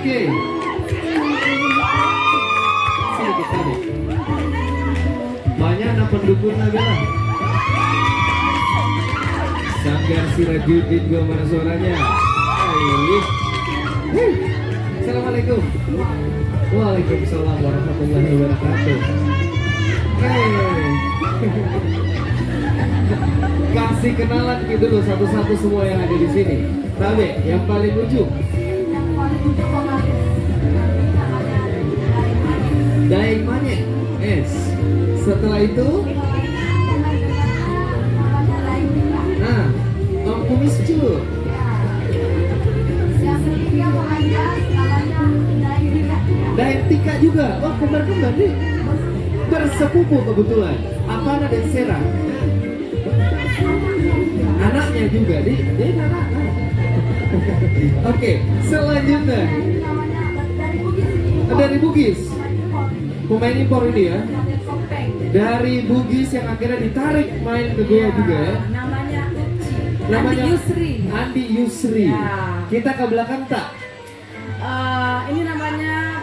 Oke. Sini kita nih. Banyak anak pendukung Nabila. Sanggar Sirajuddin, gua mana suaranya? Assalamualaikum. Waalaikumsalam warahmatullahi wabarakatuh. Kasih kenalan gitu loh satu-satu semua yang ada di sini. Tabe, yang paling ujung. Daeng Manye. Setelah itu, nah, Om Kumis Cur. Daeng Tika juga. Oh, kembar-kembar nih. Bersepupu kebetulan. Apana dan Sera. Anaknya juga, dia anak. Oke, selanjutnya dari Bugis. Pemain impor ini ya. Dari Bugis yang akhirnya ditarik main ke Goa juga ya. Namanya Andi Yusri. Ya. Kita ke belakang tak? Ini namanya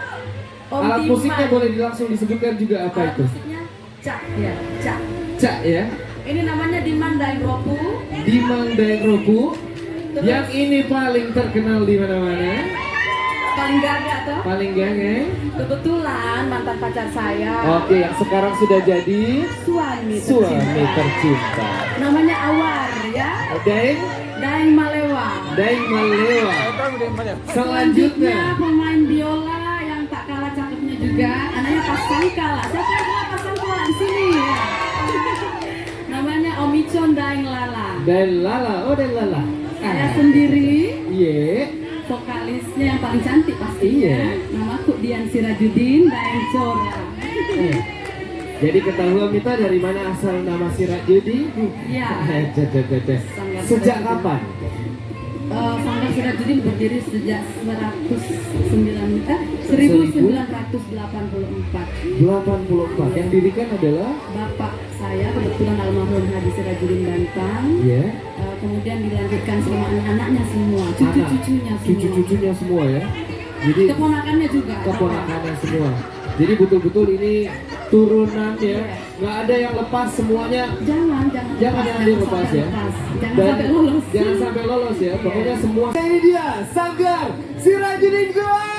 Om alat Diman. musiknya boleh langsung disebutkan juga apa alat itu? Musiknya Cak ya, Cak. Cak ya. Ini namanya Diman Daeng Roku. Diman Daeng Roku. Yang ini paling terkenal di mana-mana. Paling gagah toh? Paling gagah. Kebetulan mantan pacar saya. Oke, yang sekarang sudah jadi suami tercinta. Namanya Awar ya. Daeng Malewa. Daeng Malewa. Selanjutnya pemain biola yang tak kalah cakepnya juga. Anaknya Pasangkala. Siapa yang kenal Pasangkala di sini ya? Namanya Omicon Daeng Lala. Daeng Lala. Oh, Daeng Lala. Saya sendiri. Iya. Vokalisnya yang paling cantik pastinya. Namaku Dian Sirajuddin Daeng Cora. Jadi ketahuan kita dari mana asal nama Sirajuddin? Iya. Sejak kapan? Sanggar Sirajuddin berdiri sejak 1984. 84. Yang dirikan adalah bapak saya, kebetulan almarhum Haji Sirajuddin Bantang. Iya. Kemudian dilanjutkan sama anak-anaknya semua, cucu-cucunya semua ya. Jadi keponakannya juga. Keponakannya semua. Jadi betul-betul ini turunan ya. Nggak ada yang lepas semuanya. Jangan dilepas ya. Jangan sampai lolos ya. Pokoknya semua. Ini dia Sanggar Sirajuddin Goa.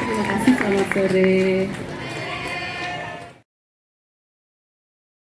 Terima kasih, selamat sore.